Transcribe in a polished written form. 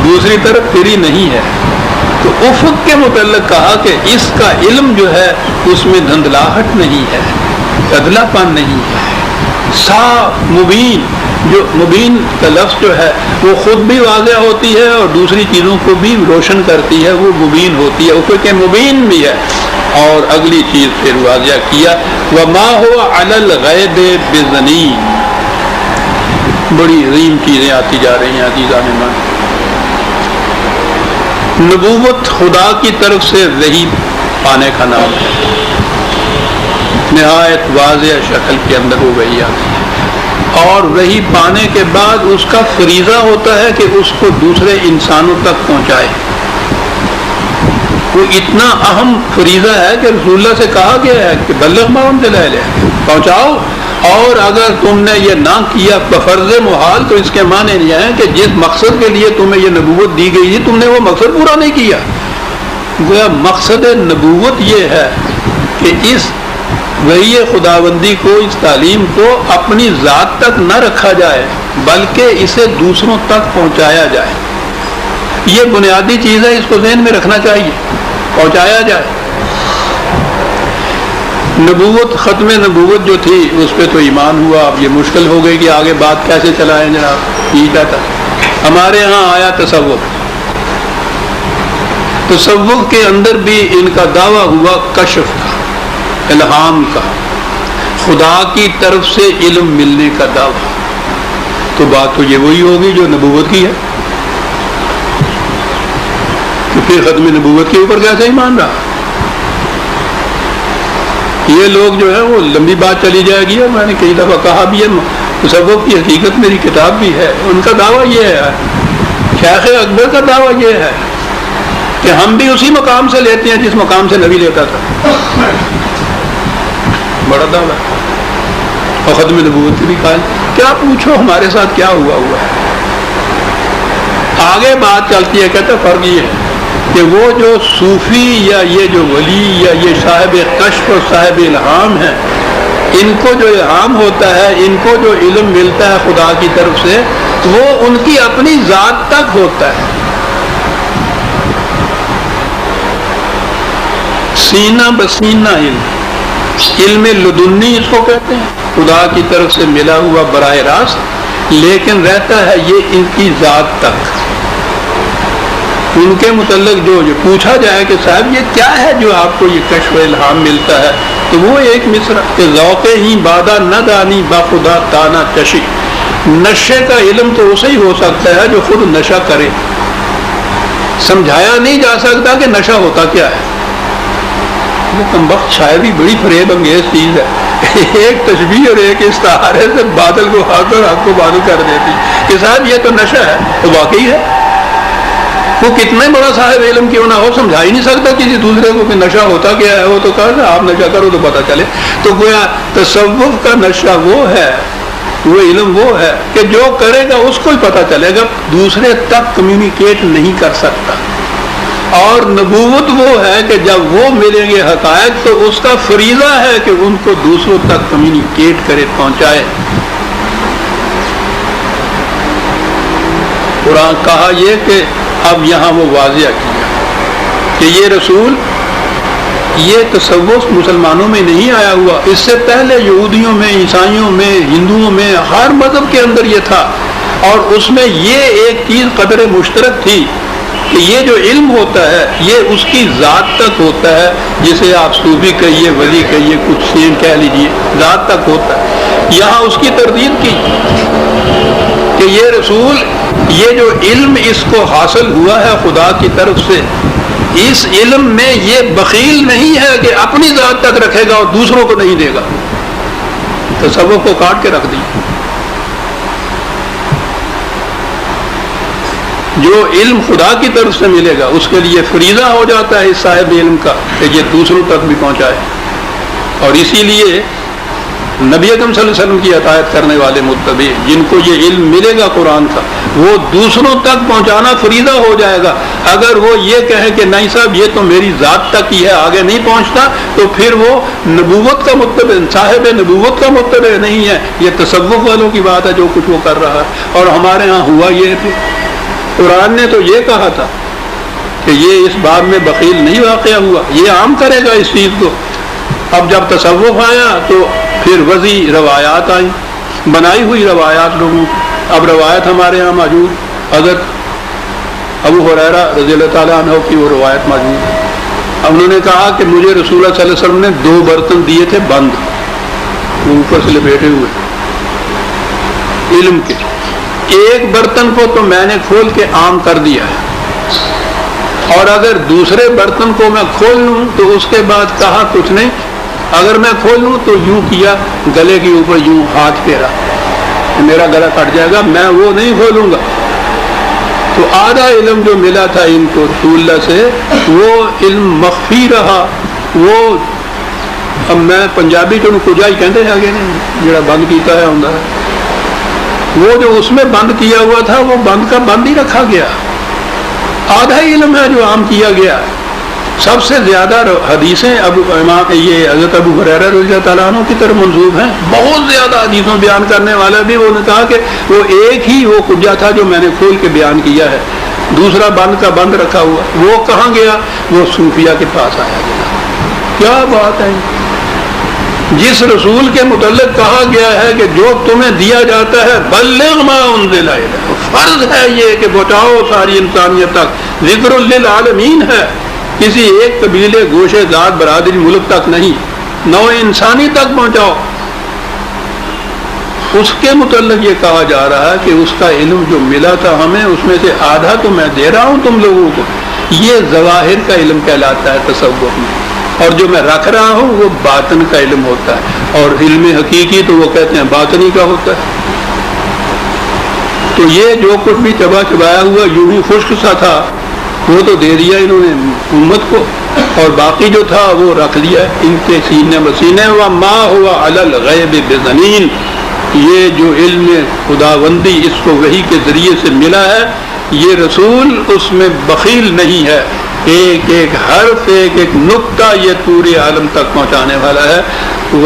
دوسری طرف پھری نہیں ہے. تو افق کے متعلق کہا کہ اس کا علم جو ہے اس میں دھندلاہٹ نہیں ہے، دھندلا پن نہیں ہے، صاف مبین. جو مبین کا لفظ جو ہے وہ خود بھی واضح ہوتی ہے اور دوسری چیزوں کو بھی روشن کرتی ہے، وہ مبین ہوتی ہے، افق مبین بھی ہے. اور اگلی چیز پھر واضح کیا وما هو علی الغیب بضنین. بڑی عظیم چیزیں آتی جا رہی ہیں عزیزان من. نبوت خدا کی طرف سے وحی پانے کا نام ہے. نہایت واضح شکل کے اندر وہ وحی آتی ہے اور وحی پانے کے بعد اس کا فریضہ ہوتا ہے کہ اس کو دوسرے انسانوں تک پہنچائے. وہ اتنا اہم فریضہ ہے کہ رسول اللہ سے کہا گیا ہے کہ بلغ ما انزل الیک، پہنچاؤ. اور اگر تم نے یہ نہ کیا بفرض محال تو اس کے معنی یہ ہے کہ جس مقصد کے لیے تمہیں یہ نبوت دی گئی تھی تم نے وہ مقصد پورا نہیں کیا. گویا مقصد نبوت یہ ہے کہ اس وحی خداوندی کو، اس تعلیم کو اپنی ذات تک نہ رکھا جائے بلکہ اسے دوسروں تک پہنچایا جائے. یہ بنیادی چیز ہے، اس کو ذہن میں رکھنا چاہیے، پہنچایا جائے. نبوت، ختم نبوت جو تھی اس پہ تو ایمان ہوا. اب یہ مشکل ہو گئی کہ آگے بات کیسے چلائیں جناب. یہ کہتا ہمارے ہاں آیا تصوف. تصوف کے اندر بھی ان کا دعویٰ ہوا کشف کا، الہام کا، خدا کی طرف سے علم ملنے کا دعویٰ. تو بات تو یہ وہی ہوگی جو نبوت کی ہے. تو پھر ختم نبوت کے اوپر کیسے ایمان رہا؟ یہ لوگ جو ہے وہ لمبی بات چلی جائے گی. اور میں نے کئی دفعہ کہا بھی ہے تصوف کی حقیقت میری کتاب بھی ہے. ان کا دعویٰ یہ ہے، شیخ اکبر کا دعویٰ یہ ہے کہ ہم بھی اسی مقام سے لیتے ہیں جس مقام سے نبی لیتا تھا. بڑا دعویٰ. اور ختم نبوت کی بھی قائل. کیا پوچھو ہمارے ساتھ کیا ہوا ہے. آگے بات چلتی ہے. کہتا فرق یہ ہے کہ وہ جو صوفی یا یہ جو ولی یا یہ صاحب کشف اور صاحب الہام ہیں، ان کو جو الہام ہوتا ہے، ان کو جو علم ملتا ہے خدا کی طرف سے، وہ ان کی اپنی ذات تک ہوتا ہے. سینہ بسینہ علم لدنی اس کو کہتے ہیں، خدا کی طرف سے ملا ہوا براہ راست، لیکن رہتا ہے یہ ان کی ذات تک. ان کے متعلق جو پوچھا جائے کہ صاحب یہ کیا ہے جو آپ کو یہ کشف الہام ملتا ہے، تو وہ ایک مصرع کہ ذوق ہی بادہ نہ دانی با خدا تانا چشی. نشے کا علم تو اسے ہی ہو سکتا ہے جو خود نشہ کرے. سمجھایا نہیں جا سکتا کہ نشہ ہوتا کیا ہے. وہ کمبخت شاعری بڑی فریب انگیز چیز ہے. ایک تشبیہ اور ایک استعارے سے بادل کو حق اور حق کو بادل کر دیتی کہ صاحب یہ تو نشہ ہے. تو واقعی ہے. وہ کتنے بڑا صاحب علم کیوں نہ ہو، سمجھا ہی نہیں سکتا کسی دوسرے کو کہ نشہ ہوتا کیا ہے. وہ تو کہا آپ نشہ کرو تو پتہ چلے. تو گویا تصوف کا نشہ وہ ہے، وہ علم وہ ہے کہ جو کرے گا اس کو ہی پتہ چلے گا، دوسرے تک کمیونیکیٹ نہیں کر سکتا. اور نبوت وہ ہے کہ جب وہ ملیں گے حقائق تو اس کا فریضہ ہے کہ ان کو دوسروں تک کمیونیکیٹ کرے، پہنچائے. قرآن کہا یہ کہ اب یہاں وہ واضح کیا کہ یہ رسول، یہ تصوف مسلمانوں میں نہیں آیا ہوا. اس سے پہلے یہودیوں میں، عیسائیوں میں، ہندوؤں میں، ہر مذہب کے اندر یہ تھا. اور اس میں یہ ایک چیز قدر مشترک تھی کہ یہ جو علم ہوتا ہے یہ اس کی ذات تک ہوتا ہے. جسے آپ صوفی کہیے، ولی کہیے، کچھ سین کہہ لیجیے، ذات تک ہوتا ہے. یہاں اس کی تردید کی کہ یہ رسول، یہ جو علم اس کو حاصل ہوا ہے خدا کی طرف سے، اس علم میں یہ بخیل نہیں ہے کہ اپنی ذات تک رکھے گا اور دوسروں کو نہیں دے گا. تصوف کو کاٹ کے رکھ دی. جو علم خدا کی طرف سے ملے گا اس کے لیے فریضہ ہو جاتا ہے اس صاحب علم کا کہ یہ دوسروں تک بھی پہنچائے. اور اسی لیے نبی اکرم صلی اللہ علیہ وسلم کی اطاعت کرنے والے متبع جن کو یہ علم ملے گا قرآن کا، وہ دوسروں تک پہنچانا فریضہ ہو جائے گا. اگر وہ یہ کہے کہ نہیں صاحب یہ تو میری ذات تک ہی ہے، آگے نہیں پہنچتا، تو پھر وہ نبوت کا متبع، صاحب نبوت کا متبع نہیں ہے. یہ تصوف والوں کی بات ہے جو کچھ وہ کر رہا ہے. اور ہمارے ہاں ہوا یہ قرآن نے تو یہ کہا تھا کہ یہ اس باب میں بخیل نہیں واقع ہوا، یہ عام کرے گا اس چیز کو۔ اب جب تصوف آیا تو پھر وضعی روایات آئیں، بنائی ہوئی روایات لوگوں کی۔ اب روایت ہمارے ہاں موجود، حضرت ابو ہریرہ رضی اللہ تعالیٰ عنہ کی وہ روایت موجود ہے۔ اب انہوں نے کہا کہ مجھے رسول اللہ صلی اللہ علیہ وسلم نے 2 برتن دیے تھے بند، وہ اوپر سے لپیٹے ہوئے علم کے، ایک برتن کو تو میں نے کھول کے عام کر دیا ہے، اور اگر دوسرے برتن کو میں کھول لوں تو اس کے بعد کہا کچھ نہیں، اگر میں کھول لوں تو یوں کیا، گلے کے اوپر یوں ہاتھ پھیرا، میرا گلا کٹ جائے گا، میں وہ نہیں کھولوں گا۔ تو آدھا علم جو ملا تھا ان کو رسول اللہ سے وہ علم مخفی رہا۔ وہ اب میں پنجابی تو کجا ہی کہتے ہیں آگے نہیں جڑا بند کیتا ہے ہوں، وہ جو اس میں بند کیا ہوا تھا وہ بند کا بند ہی رکھا گیا، آدھا علم ہے جو عام کیا گیا۔ سب سے زیادہ حدیثیں یہ حضرت ابو ہریرہ رضی اللہ تعالیٰ عنہ کی طرف منسوب ہیں، بہت زیادہ حدیثوں بیان کرنے والا بھی وہ نے کہا کہ وہ ایک ہی وہ کجا تھا جو میں نے کھول کے بیان کیا ہے، دوسرا بند کا بند رکھا ہوا۔ وہ کہاں گیا؟ وہ صوفیہ کے پاس آیا گیا۔ کیا بات ہے! جس رسول کے متعلق کہا گیا ہے کہ جو تمہیں دیا جاتا ہے بلغ ما انزل الیک، فرض ہے یہ کہ پہنچاؤ ساری انسانیت تک، ذکر للعالمین ہے، کسی ایک قبیلے گوشے ذات برادری ملک تک نہیں، نوع انسانی تک پہنچاؤ۔ اس کے متعلق یہ کہا جا رہا ہے کہ اس کا علم جو ملا تھا ہمیں اس میں سے آدھا تو میں دے رہا ہوں تم لوگوں کو، یہ ظواہر کا علم کہلاتا ہے تصوف میں، اور جو میں رکھ رہا ہوں وہ باطن کا علم ہوتا ہے، اور علم حقیقی تو وہ کہتے ہیں باطنی کا ہوتا ہے۔ تو یہ جو کچھ بھی چبایا ہوا یوں ہی خشک سا تھا وہ تو دے دیا انہوں نے امت کو، اور باقی جو تھا وہ رکھ لیا ان کے سینے بسینے۔ وما ہوا علی الغیب بضنین، یہ جو علم خداوندی اس کو وحی کے ذریعے سے ملا ہے، یہ رسول اس میں بخیل نہیں ہے، ایک ایک حرف ایک ایک نقطہ یہ پورے عالم تک پہنچانے والا ہے۔